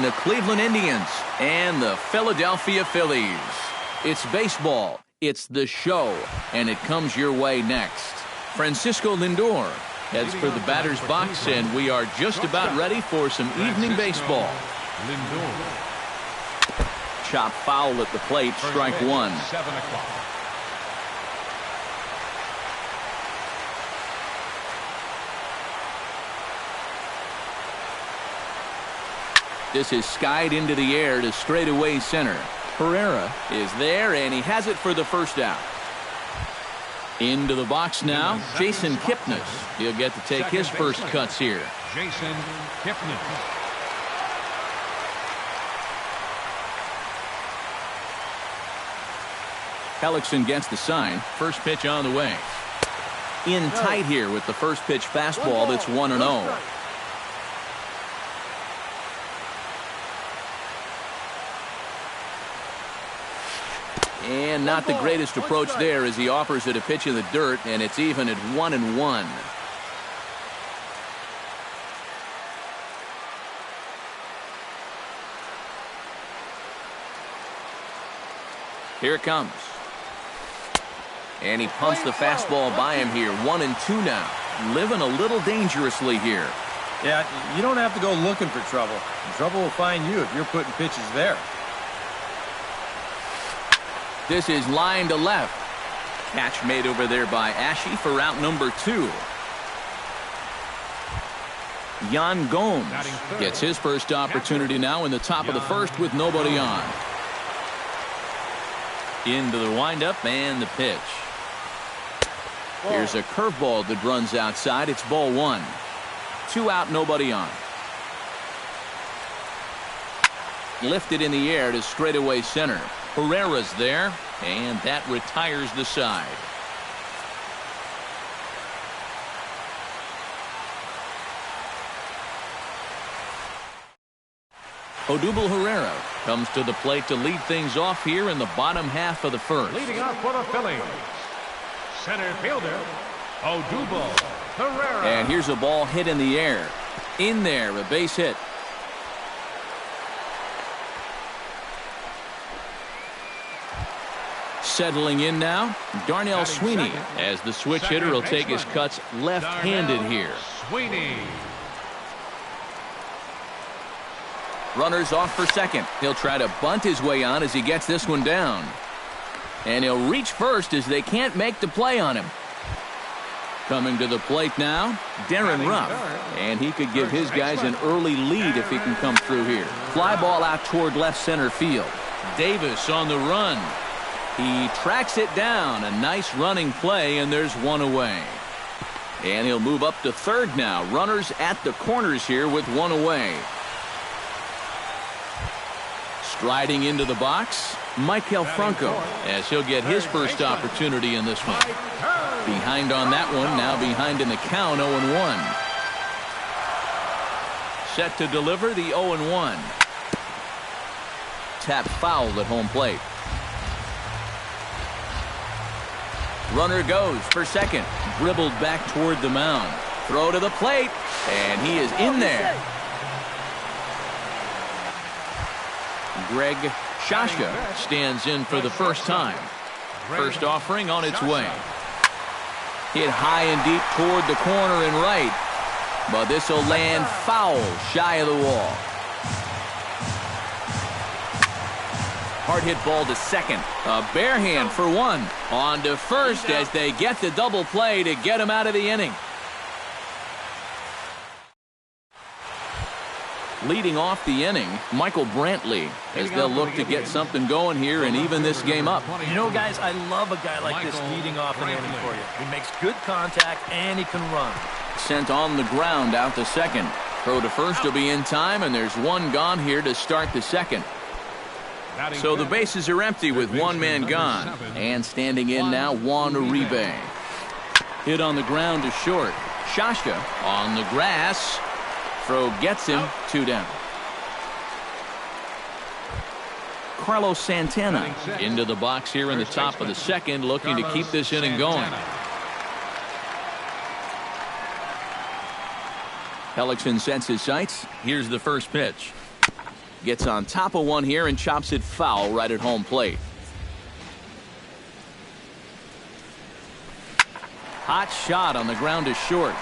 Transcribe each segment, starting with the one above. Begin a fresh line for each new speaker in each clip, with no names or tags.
the Cleveland Indians and the Philadelphia Phillies. It's baseball, it's the show, and it comes your way next. Francisco Lindor heads for the batter's box, and we are just about ready for some evening baseball. Chop foul at the plate, strike one.
7 o'clock.
This is skied into the air to straightaway center. Herrera is there, and he has it for the first out. Into the box now, Jason Kipnis. He'll get to take his first cuts here.
Jason Kipnis.
Hellickson gets the sign. First pitch on the way. In tight here with the first pitch fastball that's 1-0. And not the greatest approach there as he offers it a pitch in the dirt, and it's even at 1-1. Here it comes. And he pumps the fastball by him here. 1-2 now. Living a little dangerously here.
Yeah, you don't have to go looking for trouble. Trouble will find you if you're putting pitches there.
This is line to left. Catch made over there by Ashe for out number 2. Yan Gomes gets his first opportunity now in the top of the first with nobody on. Into the windup and the pitch. Here's a curveball that runs outside. It's ball 1. 2 out, nobody on. Lifted in the air to straightaway center. Herrera's there, and that retires the side. Odubel Herrera comes to the plate to lead things off here in the bottom half of the first.
Leading off for the Phillies, center fielder Odubel Herrera.
And here's a ball hit in the air. In there, a base hit. Settling in now, Darnell Sweeney, as the switch hitter will take his cuts left-handed here.
Sweeney.
Runners off for second. He'll try to bunt his way on as he gets this one down. And he'll reach first as they can't make the play on him. Coming to the plate now, Darren Ruff. And he could give his guys an early lead if he can come through here. Fly ball out toward left center field. Davis on the run. He tracks it down. A nice running play, and there's one away. And he'll move up to third now. Runners at the corners here with one away. Striding into the box, Maikel Franco, as he'll get his first opportunity in this one. Behind on that one, now behind in the count, 0-1. Set to deliver the 0-1. Tap foul at home plate. Runner goes for second. Dribbled back toward the mound. Throw to the plate, and he is in there. Greg Shashka stands in for the first time. First offering on its way. Hit high and deep toward the corner and right. But this will land foul shy of the wall. Hard hit ball to second. A bare hand for one. On to first as they get the double play to get him out of the inning. Leading off the inning, Michael Brantley, as they'll look to get something going here and even this game up.
You know, guys, I love a guy like this leading off an inning for you. He makes good contact and he can run.
Sent on the ground out to second. Throw to first will be in time, and there's one gone here to start the second. So the bases are empty with one man gone. And standing in now, Juan Uribe. Hit on the ground to short. Shashka on the grass. Throw gets him, 2 down. Carlos Santana into the box here in the top of the second, looking to keep this inning going. Hellickson sets his sights. Here's the first pitch. Gets on top of one here and chops it foul right at home plate. Hot shot on the ground is short.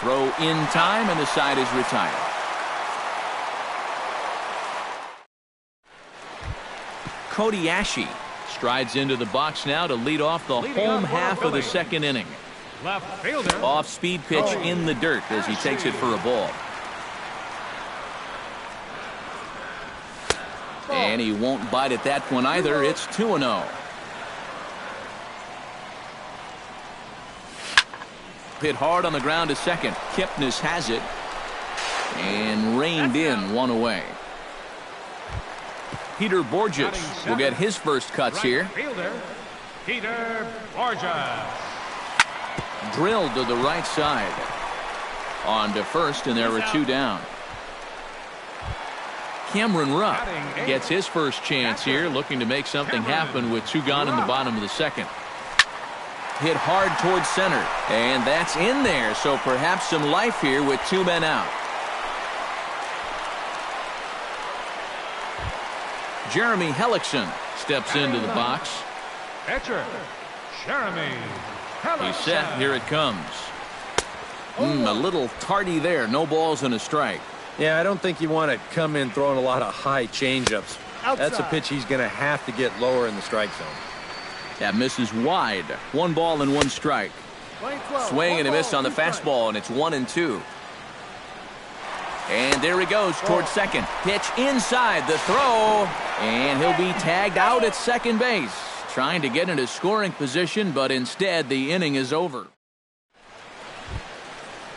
Throw in time, and the side is retired. Cody Ashe strides into the box now to lead off the home half of the second inning.
Left fielder.
Off-speed pitch in the dirt as he takes it for a ball. And he won't bite at that one either. It's 2-0. Hit hard on the ground to second. Kipnis has it. And reined in, one away. Peter Borges will get his first cuts here.
Fielder, Peter Borges.
Drilled to the right side. On to first, and there were two down. Cameron Rupp gets his first chance here, looking to make something happen with two gone in the bottom of the second. Hit hard towards center, and that's in there, so perhaps some life here with two men out. Jeremy Hellickson steps into the box.
Catcher, Jeremy Hellickson.
He's set. Here it comes. A little tardy there. No balls and a strike.
Yeah, I don't think you want to come in throwing a lot of high changeups. That's a pitch he's going to have to get lower in the strike zone.
That misses wide. 1 ball and 1 strike. Swing and a miss on the fastball, and it's 1-2. And there he goes towards second. Pitch inside the throw, and he'll be tagged out at second base. Trying to get into scoring position, but instead the inning is over.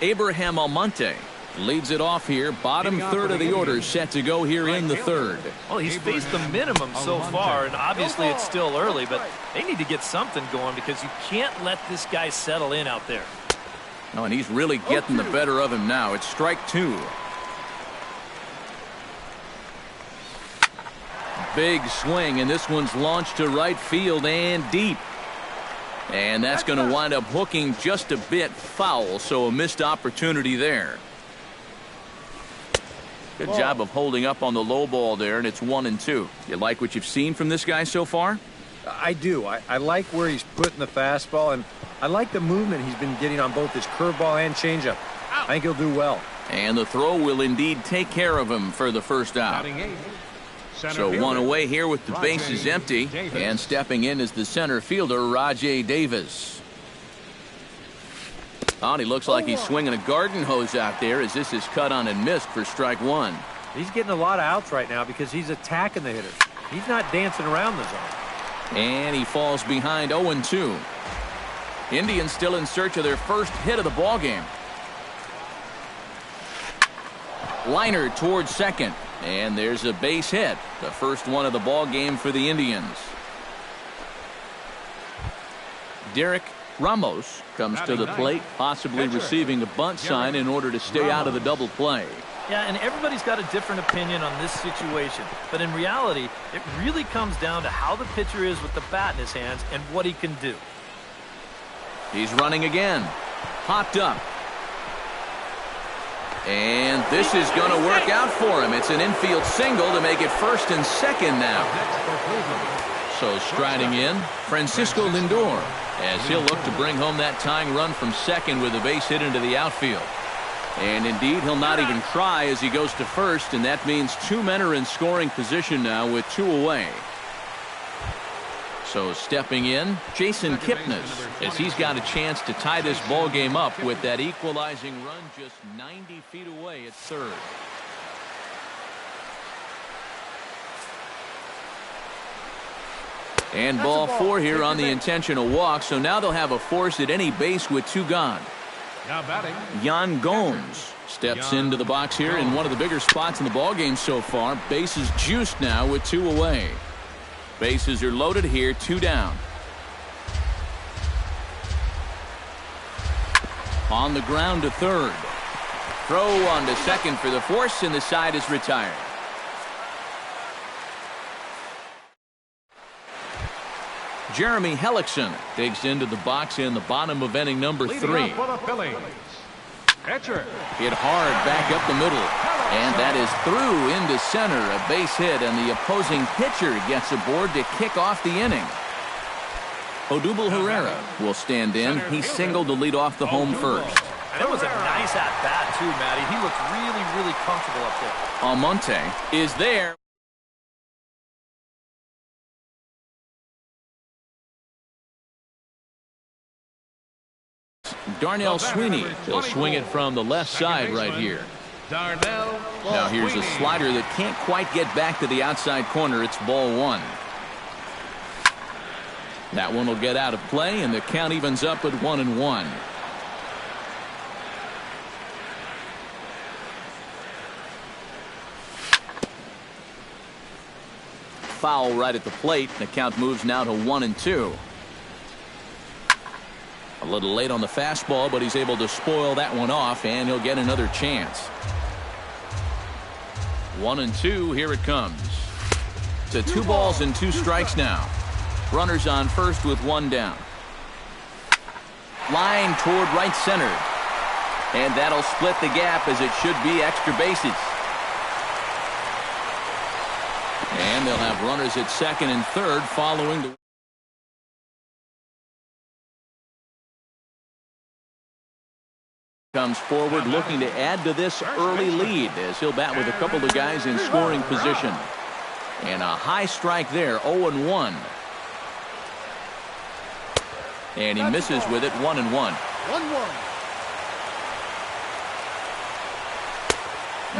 Abraham Almonte leads it off here. Bottom third of the order set to go here in the third.
Well, he's faced the minimum so far, and obviously it's still early, but they need to get something going because you can't let this guy settle in out there.
No, and he's really getting the better of him now. It's strike 2. Big swing, and this one's launched to right field and deep. And that's going to wind up hooking just a bit foul, so a missed opportunity there. Good job of holding up on the low ball there, and it's 1-2. You like what you've seen from this guy so far?
I do. I like where he's putting the fastball, and I like the movement he's been getting on both his curveball and changeup. I think he'll do well.
And the throw will indeed take care of him for the first out. So one away here with the bases empty, and stepping in is the center fielder, Rajay Davis. Oh, and he looks like he's swinging a garden hose out there as this is cut on and missed for strike 1.
He's getting a lot of outs right now because he's attacking the hitter. He's not dancing around the zone.
And he falls behind 0-2. Indians still in search of their first hit of the ball game. Liner towards second, and there's a base hit, the first one of the ball game for the Indians. Derek Ramos comes to the plate, possibly receiving a bunt sign in order to stay out of the double play.
Yeah, and everybody's got a different opinion on this situation, but in reality, it really comes down to how the pitcher is with the bat in his hands and what he can do.
He's running again. Popped up. And this is going to work out for him. It's an infield single to make it first and second now. So striding in, Francisco Lindor, as he'll look to bring home that tying run from second with a base hit into the outfield. And indeed, he'll not even try as he goes to first, and that means two men are in scoring position now with two away. So stepping in, Jason Kipnis, as he's got a chance to tie this ball game up with that equalizing run just 90 feet away at third. And ball 4 here on the intentional walk, so now they'll have a force at any base with two gone.
Now batting,
Yan Gomes steps into the box here in one of the bigger spots in the ball game so far. Bases juiced now with two away. Bases are loaded here, two down. On the ground to third. Throw on to second for the force, and the side is retired. Jeremy Hellickson digs into the box in the bottom of inning number 3.
for the Phillies, catcher
Hit hard back up the middle. And that is through into center, a base hit, and the opposing pitcher gets aboard to kick off the inning. Odubel Herrera will stand in. He singled to lead off the home first.
And it was a nice at-bat, too, Matty. He looked really, really comfortable up there.
Almonte is there. Darnell Sweeney will swing it from the left side right here. Now here's a slider that can't quite get back to the outside corner. It's ball one. That one will get out of play, and the count evens up at 1-1. Foul right at the plate. The count moves now to 1-2. A little late on the fastball, but he's able to spoil that one off, and he'll get another chance. 1-2, here it comes. To 2 balls and 2 strikes now. Runners on first with 1 down. Line toward right center. And that'll split the gap, as it should be extra bases. And they'll have runners at second and third following the... Comes forward looking to add to this early lead as he'll bat with a couple of guys in scoring position. And a high strike there, 0-1. And he misses with it, 1-1.
1-1.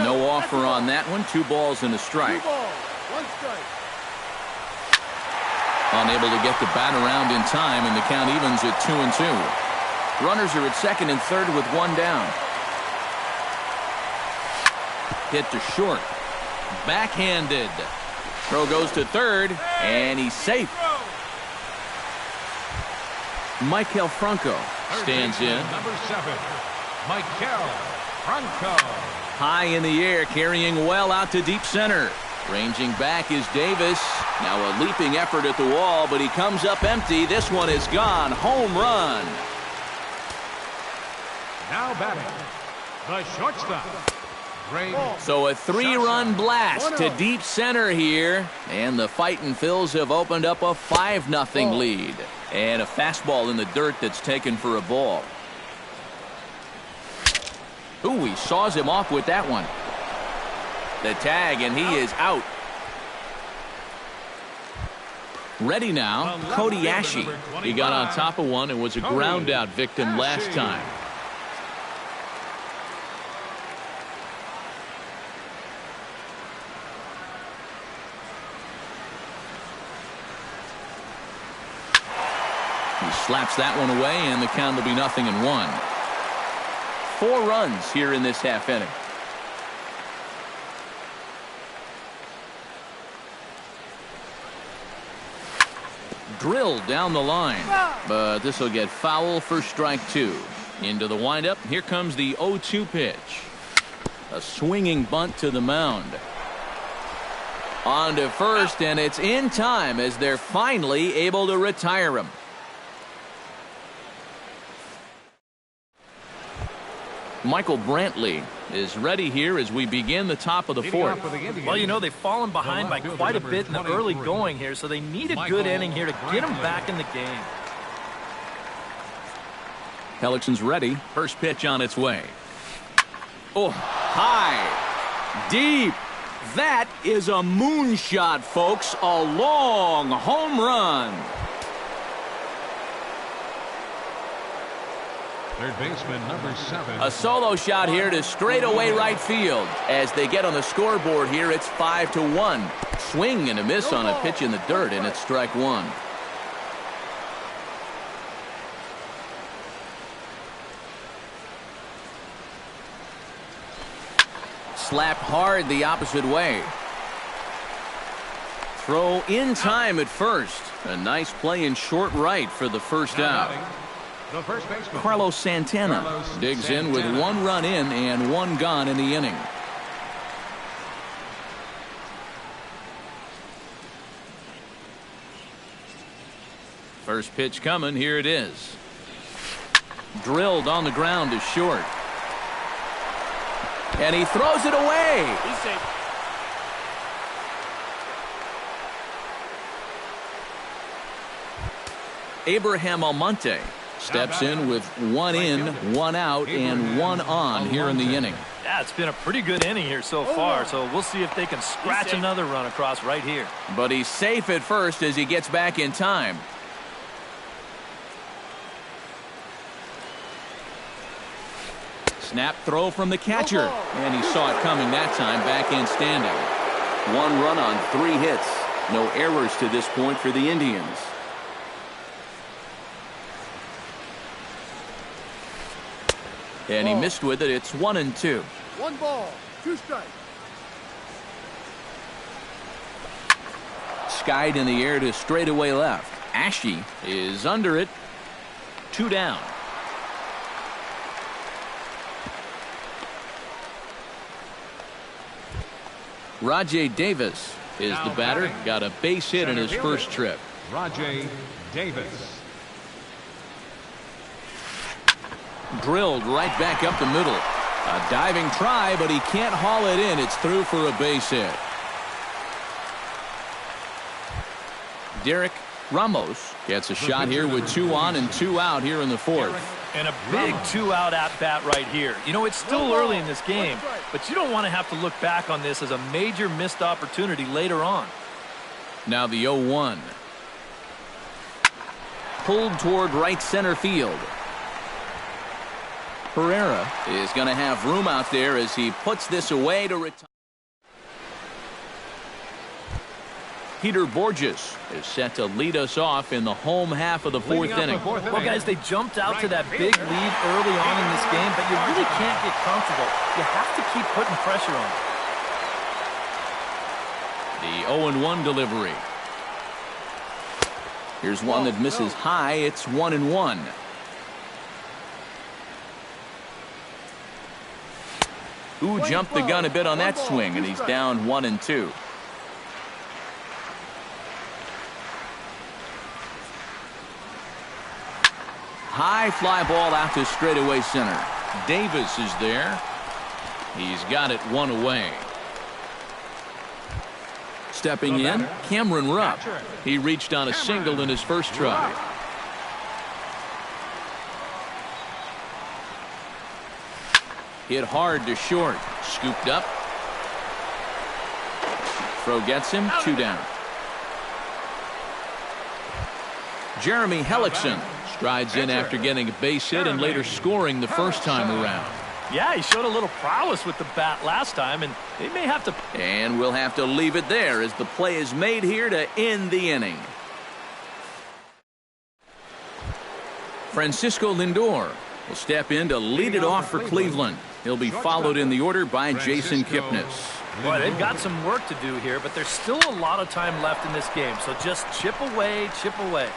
No offer on that one. 2 balls and a strike.
2 balls, 1 strike.
Unable to get the bat around in time, and the count evens at 2-2. Runners are at second and third with 1 down. Hit to short. Backhanded. Throw goes to third, and he's safe. Maikel Franco stands in.
Number 7, Maikel Franco.
High in the air, carrying well out to deep center. Ranging back is Davis. Now a leaping effort at the wall, but he comes up empty. This one is gone. Home run.
Now batting, the shortstop.
So a 3-run blast to deep center here. And the Fightin' Phils have opened up a 5-0 lead. And a fastball in the dirt that's taken for a ball. Ooh, he saws him off with that one. The tag, and he is out. Ready now, Cody Ashe. He got on top of one and was a ground out victim last time. He slaps that one away, and the count will be 0-1. 4 runs here in this half inning. Drilled down the line, but this will get foul for strike 2. Into the windup. Here comes the 0-2 pitch. A swinging bunt to the mound. On to first, and it's in time as they're finally able to retire him. Michael Brantley is ready here as we begin the top of the 4th.
Well, you know, they've fallen behind by quite a bit in the early going here, so they need a good inning here to get them back in the game.
Hellickson's ready. First pitch on its way. Oh, high, deep. That is a moonshot, folks. A long home run.
Third baseman, number 7.
A solo shot here to straightaway right field. As they get on the scoreboard here, it's 5-1. Swing and a miss on a pitch in the dirt, and it's strike 1. Slapped hard the opposite way. Throw in time at first. A nice play in short right for the first out.
The first baseman,
Carlos Santana digs in with 1 run in and 1 gone in the inning. First pitch coming. Here it is. Drilled on the ground to short. And he throws it away.
He's safe.
Abraham Almonte steps in with 1 in, 1 out, and 1 on here in the inning.
Yeah, it's been a pretty good inning here so far, so we'll see if they can scratch another run across right here.
But he's safe at first as he gets back in time. Snap throw from the catcher, and he saw it coming that time, back in standing. 1 run on 3 hits. No errors to this point for the Indians. And he missed with it. It's 1-2.
1 ball, 2 strikes.
Skied in the air to straightaway left. Ashe is under it. 2 down. Rajay Davis is the batter. Got a base hit in his first trip.
Rajay Davis.
Drilled right back up the middle. A diving try, but he can't haul it in. It's through for a base hit. Derek Ramos gets a shot here with 2 on and 2 out here in the 4th.
And a big 2-out at-bat right here. You know, it's still early in this game, but you don't want to have to look back on this as a major missed opportunity later on.
Now the 0-1. Pulled toward right center field. Herrera is going to have room out there as he puts this away to retire. Peter Borges is set to lead us off in the home half of the 4th inning.
Well, guys, they jumped out to that big lead early on in this game, but you really can't get comfortable. You have to keep putting pressure on.
The 0-1 delivery. Here's one that misses high. It's 1-1. Ooh, jumped the gun a bit on that swing, and he's down 1-2. High fly ball out to straightaway center. Davis is there. He's got it 1 away. Stepping in, Cameron Rupp. He reached on a single in his first try. Hit hard to short. Scooped up. Throw gets him. 2 down. Jeremy Hellickson strides in after getting a base hit and later scoring the first time around.
Yeah, he showed a little prowess with the bat last time, and they may have to.
And we'll have to leave it there as the play is made here to end the inning. Francisco Lindor will step in to lead it off for Cleveland. He'll be followed in the order by Jason Kipnis.
Boy, they've got some work to do here, but there's still a lot of time left in this game, so just chip away, chip away.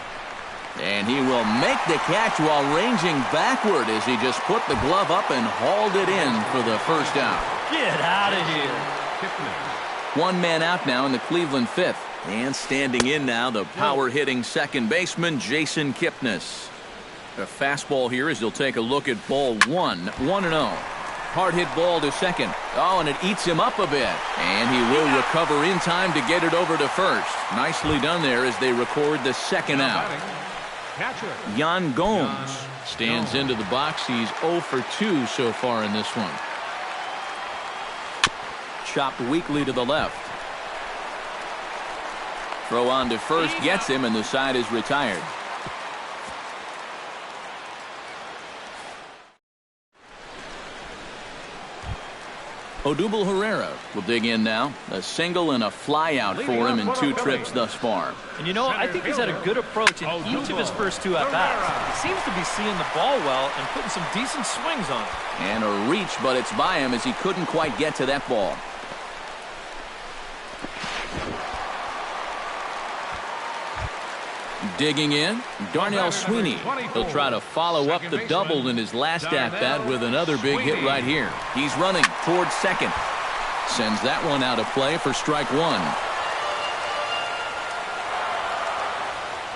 And he will make the catch while ranging backward as he just put the glove up and hauled it in for the first out.
Get out of here.
1 man out now in the Cleveland 5th. And standing in now, the power-hitting second baseman, Jason Kipnis. A fastball here as he'll take a look at ball 1. 1-0. Hard hit ball to second. Oh, and it eats him up a bit. And he will recover in time to get it over to first. Nicely done there as they record the second out. Yan Gomes stands into the box. He's 0 for 2 so far in this one. Chopped weakly to the left. Throw on to first gets him, and the side is retired. Odubel Herrera will dig in now. A single and a fly out for him in 2 trips thus far.
And you know, I think he's had a good approach in each of his first 2 at-bats. He seems to be seeing the ball well and putting some decent swings on it.
And a reach, but it's by him as he couldn't quite get to that ball. Digging in, Darnell Sweeney. He'll try to follow up the double in his last at-bat with another big hit right here. He's running towards second. Sends that one out of play for strike 1.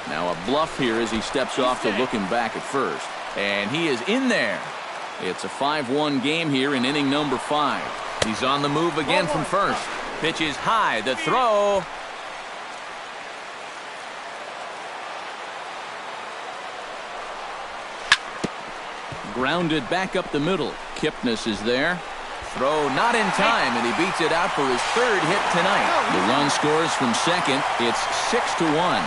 Now a bluff here as he steps off to look him back at first. And he is in there. It's a 5-1 game here in inning number 5. He's on the move again from first. Pitch is high. The throw. Grounded back up the middle. Kipnis is there. Throw not in time, and he beats it out for his 3rd hit tonight. The run scores from second. It's 6-1.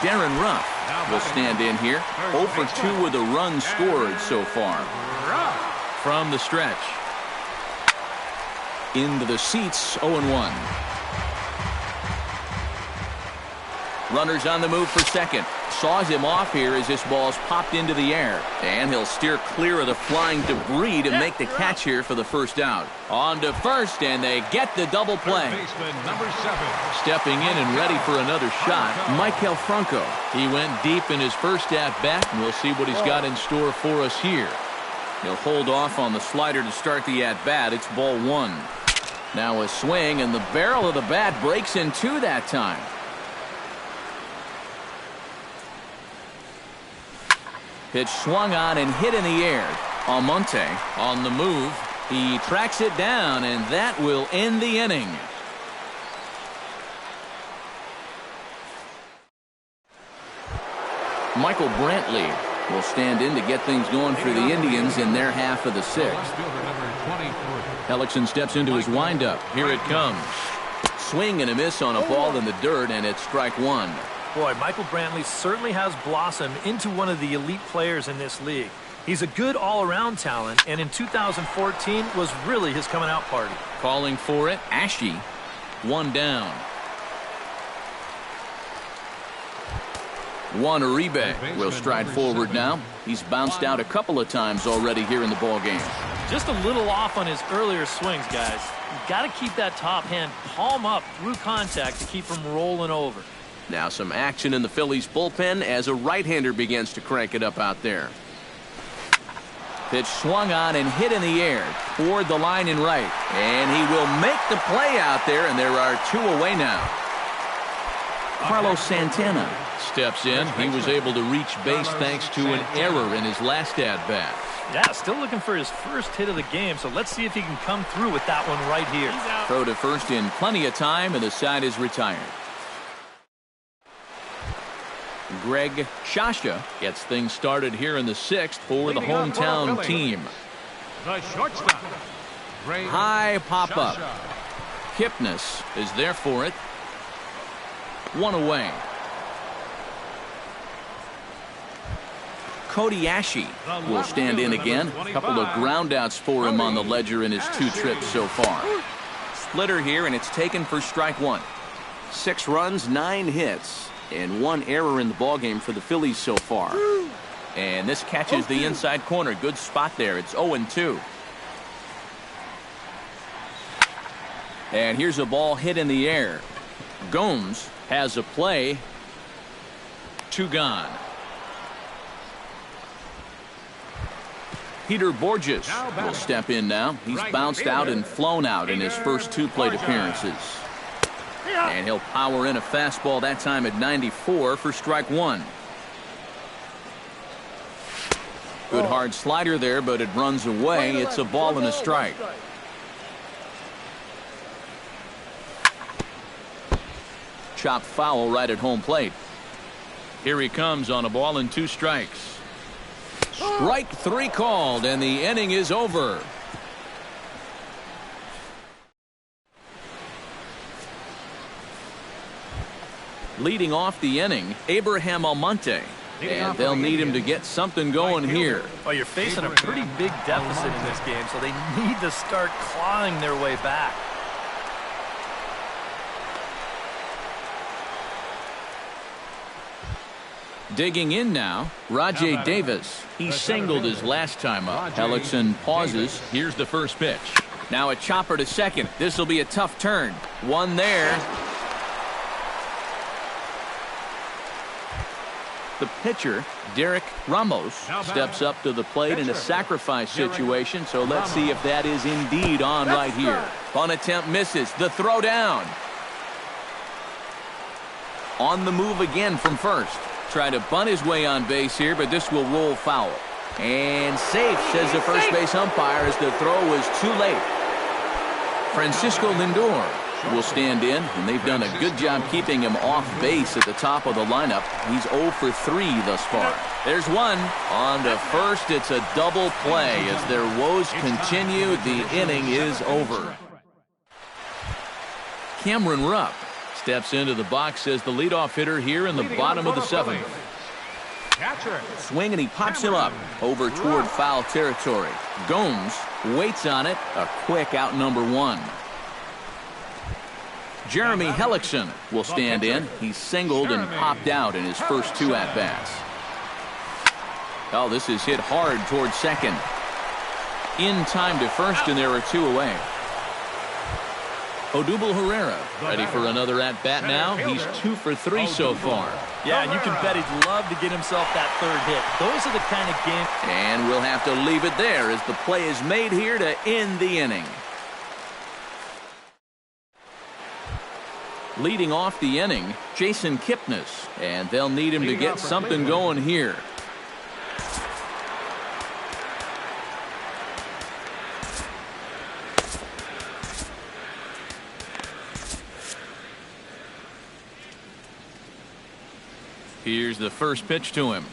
Darren Ruff will stand in here. 0 for 2 with a run scored so far. From the stretch. Into the seats, 0-1. Runners on the move for second. Saws him off here as this ball's popped into the air. And he'll steer clear of the flying debris to make the catch here for the first out. On to first, and they get the double play.
Number 7.
Stepping in and ready for another shot, Maikel Franco. He went deep in his first at-bat, and we'll see what he's got in store for us here. He'll hold off on the slider to start the at-bat. It's ball 1. Now a swing, and the barrel of the bat breaks in 2 that time. Pitch swung on and hit in the air. Almonte on the move. He tracks it down, and that will end the inning. Michael Brantley will stand in to get things going for the Indians in their half of the 6th. Hellickson steps into his windup. Here it comes. Swing and a miss on a ball in the dirt, and it's strike 1.
Boy, Michael Brantley certainly has blossomed into one of the elite players in this league. He's a good all-around talent, and in 2014 was really his coming-out party.
Calling for it, Ashe. 1 down. Juan Uribe will stride forward now. He's bounced out a couple of times already here in the ballgame.
Just a little off on his earlier swings, guys. You've got to keep that top hand palm up through contact to keep him rolling over.
Now some action in the Phillies bullpen as a right-hander begins to crank it up out there. Pitch swung on and hit in the air toward the line in right. And he will make the play out there, and there are 2 away now. Carlos Santana steps in. He was able to reach base thanks to an error in his last at-bat.
Yeah, still looking for his first hit of the game, so let's see if he can come through with that one right here.
Throw to first in plenty of time, and the side is retired. Greg Shasha gets things started here in the 6th for the hometown team.
The shortstop.
High pop-up. Kipnis is there for it. 1 away. Cody Ashe will stand in again. A couple of groundouts for him on the ledger in his 2 trips so far. Splitter here, and it's taken for strike 1. 6 runs, 9 hits. And 1 error in the ballgame for the Phillies so far. And this catches the inside corner. Good spot there. It's 0-2. And here's a ball hit in the air. Gomes has a play. 2 gone. Peter Borges will step in now. He's bounced out and flown out in his first 2 plate appearances. And he'll power in a fastball that time at 94 for strike 1. Good hard slider there, but it runs away. It's a ball and a strike. Chopped foul right at home plate. Here he comes on a ball and 2 strikes. Strike 3 called, and the inning is over. Leading off the inning, Abraham Almonte. And they'll need him to get something going here.
Well, you're facing a pretty big deficit in this game, so they need to start clawing their way back.
Digging in now, Rajai Davis. He singled his last time up. Hellickson pauses. Here's the first pitch. Now a chopper to second. This will be a tough turn. 1 there. The pitcher, Derek Ramos, steps up to the plate in a sacrifice situation, so let's see if that is indeed on right here. Bunt attempt misses. The throw down. On the move again from first. Try to bunt his way on base here, but this will roll foul. And safe, says the first base umpire, as the throw was too late. Francisco Lindor will stand in, and they've done a good job keeping him off base at the top of the lineup. He's 0 for 3 thus far. There's one. On to first, it's a double play. As their woes continue, the inning is over. Cameron Rupp steps into the box as the leadoff hitter here in the bottom of the 7th. Swing, and he pops him up over toward foul territory. Gomes waits on it. A quick out, number 1. Jeremy Hellickson will stand in. He's singled and popped out in his first 2 at-bats. Oh, this is hit hard towards second. In time to first, and there are 2 away. Odubel Herrera ready for another at-bat now. He's 2 for 3 so far.
Yeah, and you can bet he'd love to get himself that 3rd hit. Those are the kind of games.
And we'll have to leave it there as the play is made here to end the inning. Leading off the inning, Jason Kipnis, and they'll need him to get something going here. Here's the first pitch to him.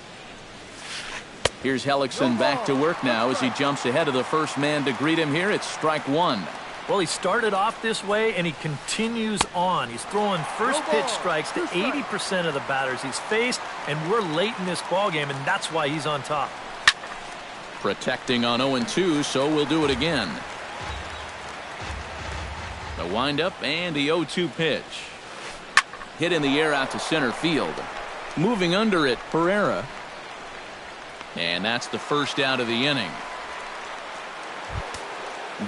Here's Hellickson back to work now as he jumps ahead of the first man to greet him here. It's strike 1.
Well, he started off this way, and he continues on. He's throwing first pitch strikes to 80% of the batters he's faced, and we're late in this ballgame, and that's why he's on top.
Protecting on 0-2, so we'll do it again. The windup and the 0-2 pitch. Hit in the air out to center field. Moving under it, Pereira. And that's the first out of the inning.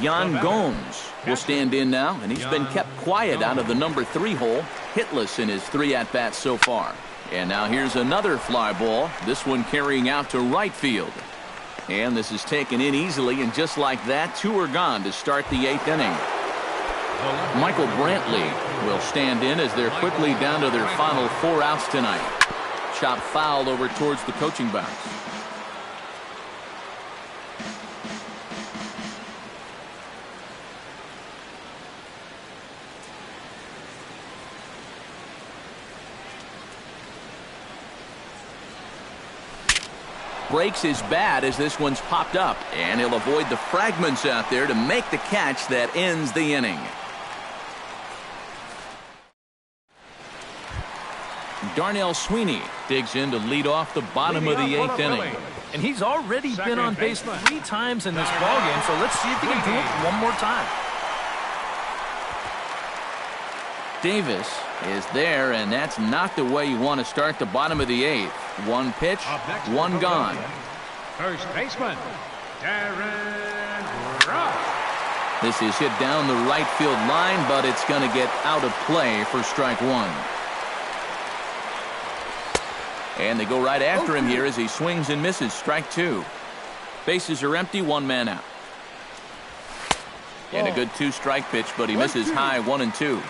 Yan Gomes will stand in now, and he's been kept quiet out of the number 3 hole, hitless in his 3 at-bats so far. And now here's another fly ball, this one carrying out to right field. And this is taken in easily, and just like that, 2 are gone to start the 8th inning. Michael Brantley will stand in as they're quickly down to their final 4 outs tonight. Chop foul over towards the coaching box. Breaks his bat as this one's popped up, and he'll avoid the fragments out there to make the catch that ends the inning. Darnell Sweeney digs in to lead off the bottom of the 8th inning.
And he's already been on base 3 times in this ballgame, so let's see if he can do it one more time.
Davis is there, and that's not the way you want to start the bottom of the 8th. 1 pitch, 1 gone.
First baseman, Darren Ruff.
This is hit down the right field line, but it's going to get out of play for strike 1. And they go right after him here as he swings and misses. Strike 2. Bases are empty, 1 man out. And a good 2-strike pitch, but he misses high, 1-2.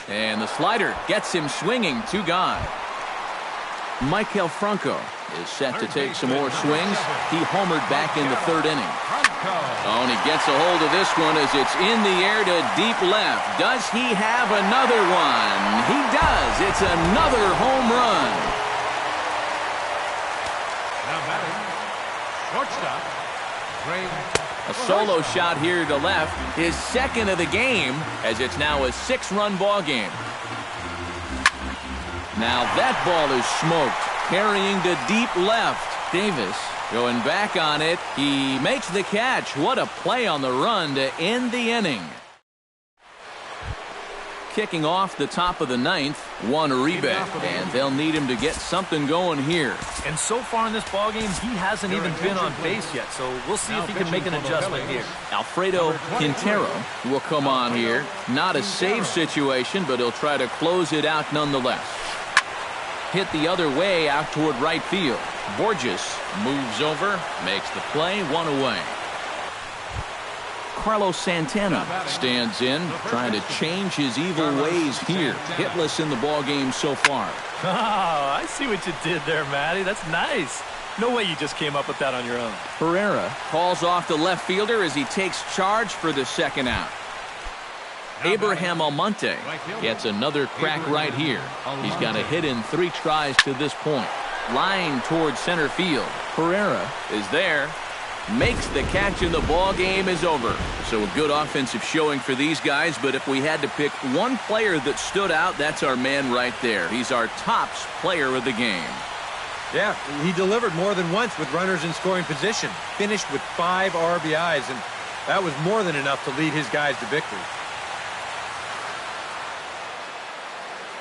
And the slider gets him swinging, 2 gone. Maikel Franco is set to take some more swings. He homered back in the 3rd inning. Oh, and he gets a hold of this one as it's in the air to deep left. Does he have another one? He does. It's another home run.
Now batting, shortstop, Ray.
A solo shot here to left, his 2nd of the game, as it's now a 6-run ball game. Now that ball is smoked, carrying to deep left. Davis going back on it. He makes the catch. What a play on the run to end the inning. Kicking off the top of the 9th, Juan Uribe, and they'll need him to get something going here.
And so far in this ballgame, he hasn't even been on base yet, so we'll see if he can make an adjustment here.
Alfredo Quintero will come on here. Not a save situation, but he'll try to close it out nonetheless. Hit the other way out toward right field. Borges moves over, makes the play, 1 away. Carlos Santana stands in, trying to change his evil ways here. Hitless in the ball game so far.
Oh, I see what you did there, Matty. That's nice. No way you just came up with that on your own.
Herrera calls off the left fielder as he takes charge for the second out. Abraham Almonte gets another crack right here. He's got a hit in 3 tries to this point. Line towards center field. Herrera is there. Makes the catch and the ball game is over. So a good offensive showing for these guys, but if we had to pick one player that stood out, that's our man right there. He's our tops player of the game.
Yeah, he delivered more than once with runners in scoring position. Finished with 5 RBIs, and that was more than enough to lead his guys to victory.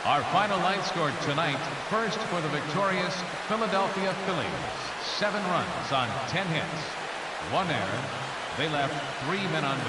Our final line score tonight, first for the victorious Philadelphia Phillies. 7 runs on 10 hits. 1 error. They left 3 men on base.